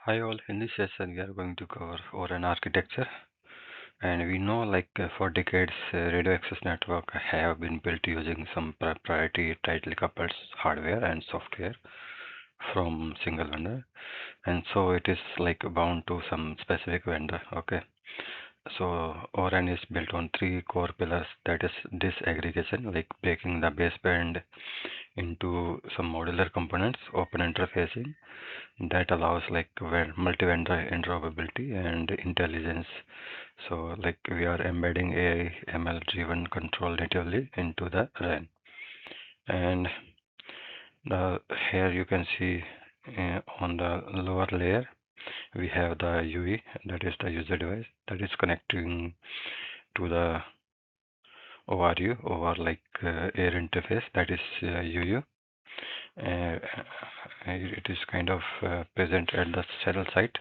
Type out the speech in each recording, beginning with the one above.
Hi all, in this session we are going to cover ORAN architecture, and we know for decades radio access network have been built using some proprietary tightly coupled hardware and software from single vendor, and so it is like bound to some specific vendor. Okay, so ORAN is built on three core pillars, that is disaggregation, like breaking the baseband into some modular components, open interfacing that allows multi-vendor interoperability and intelligence. So like we are embedding AI ML driven control natively into the RAN. And here you can see on the lower layer we have the UE, that is the user device, that is connecting to the ORU over air interface, that is UU. Uh, it is kind of present at the cell site,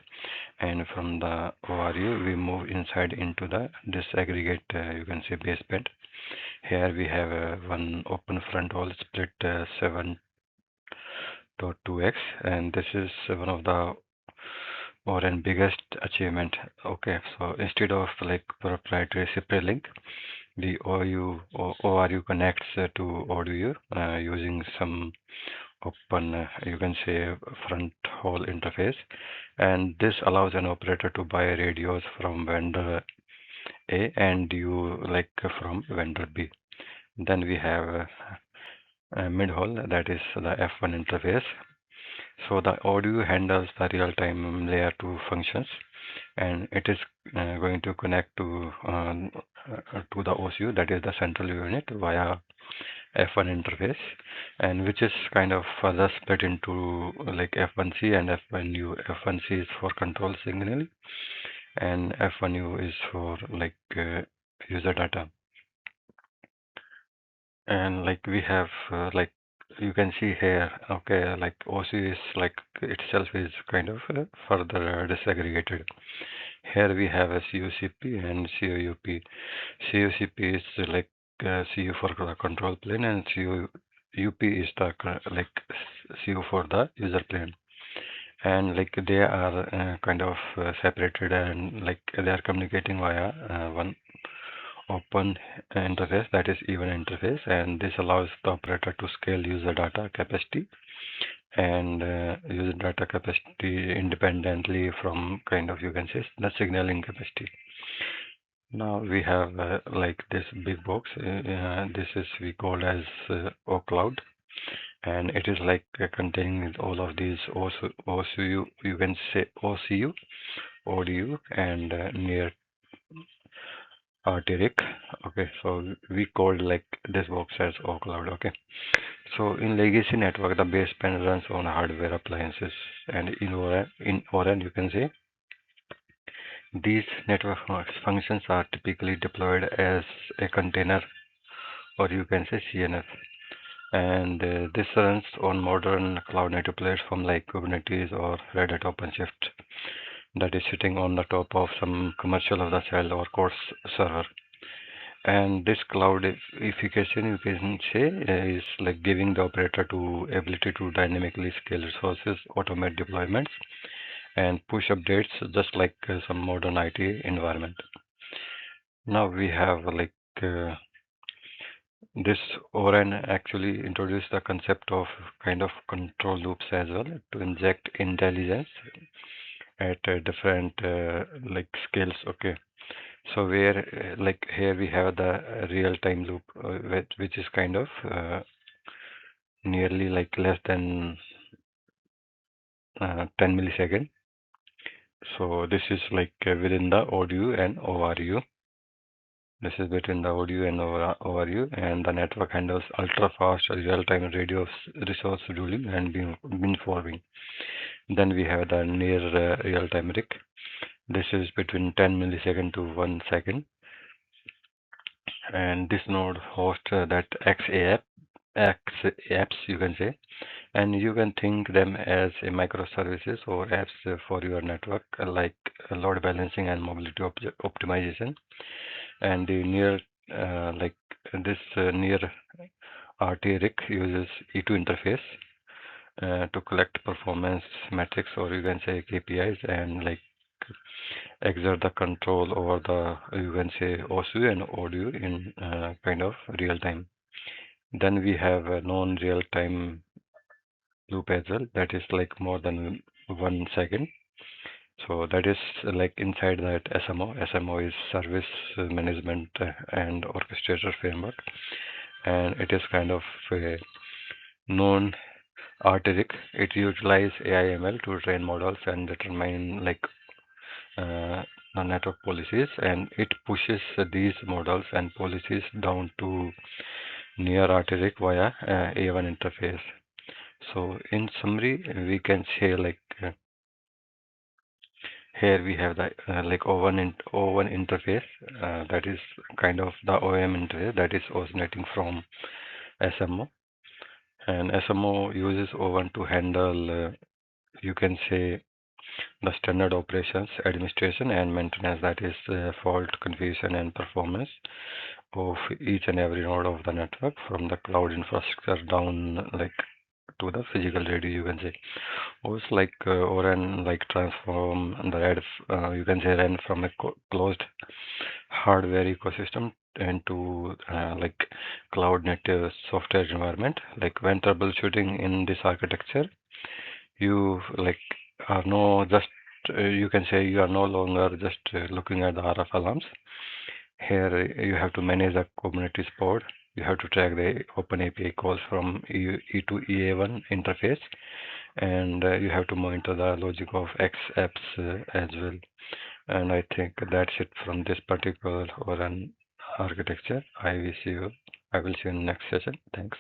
and from the ORU we move inside into the disaggregate, you can say baseband. Here we have one open front hole split 7.2x, and this is one of the ORAN biggest achievement. Okay, so instead of like proprietary separate link, the ORU connects to ODU using some open, you can say, front hole interface, and this allows an operator to buy radios from vendor A and you from vendor B. Then we have a mid hole, that is the F1 interface. So the audio handles the real-time layer 2 functions, and it is going to connect to the OCU, that is the central unit, via F1 interface, and which is kind of further split into like F1C and F1U. F1C is for control signal, and F1U is for user data. And like we have you can see here, okay, like OCU is like itself is kind of further disaggregated. Here we have a CUCP and COUP. CUCP is CU for the control plane, and CUP is the CU for the user plane. And like they are kind of separated, and like they are communicating via one open interface, that is even interface, and this allows the operator to scale user data capacity and user data capacity independently from kind of, you can say, the signaling capacity. Now we have like this big box. This is we call as OCloud, and it is like containing all of these OCU, you can say OCU, ODU, and near RTRIC. Okay, so we called like this box as OCloud. Okay, so in legacy network, the baseband runs on hardware appliances, and in ORAN you can say these network functions are typically deployed as a container, or you can say CNF. And this runs on modern cloud native platform like Kubernetes or Red Hat OpenShift, that is sitting on the top of some commercial of the cell or core server. And this cloudification, you can say, is like giving the operator to ability to dynamically scale resources, automate deployments, and push updates just like some modern IT environment. Now we have this ORAN actually introduced the concept of kind of control loops as well to inject intelligence at different scales. Okay, so where like here we have the real-time loop, which is kind of nearly like less than 10 milliseconds. So this is like within the audio and ORU. This is between the audio and ORU, and the network handles ultra-fast real-time radio resource scheduling and beamforming. Then we have the near real-time RIC. This is between 10 milliseconds to 1 second, and this node hosts that X apps, you can say, and you can think them as a microservices or apps for your network, like load balancing and mobility optimization. And the near like this near RT-RIC uses E2 interface, to collect performance metrics, or you can say KPIs, and like exert the control over the, you can say, OSU and audio in kind of real time. Then we have a non-real-time loop as well, that is like more than 1 second. So that is like inside that SMO. SMO is Service Management and Orchestrator Framework, and it is kind of a known architect. It utilizes AI/ML to train models and determine like uh, the network policies, and it pushes these models and policies down to near architect via A1 interface. So in summary, we can say like here we have the like O1 interface, that is kind of the OM interface that is originating from SMO, and SMO uses O1 to handle you can say the standard operations, administration, and maintenance, that is fault, confusion, and performance of each and every node of the network, from the cloud infrastructure down like to the physical radio, you can say. Also like ORAN like transform the red, you can say ran from a closed hardware ecosystem into like cloud native software environment. Like when troubleshooting in this architecture, you like are no just you can say you are no longer just looking at the RF alarms. Here you have to manage the Kubernetes pod. You have to track the open API calls from E to EA1 interface, and you have to monitor the logic of X apps as well. And I think that's it from this particular ORAN architecture. I will see you in the next session. Thanks.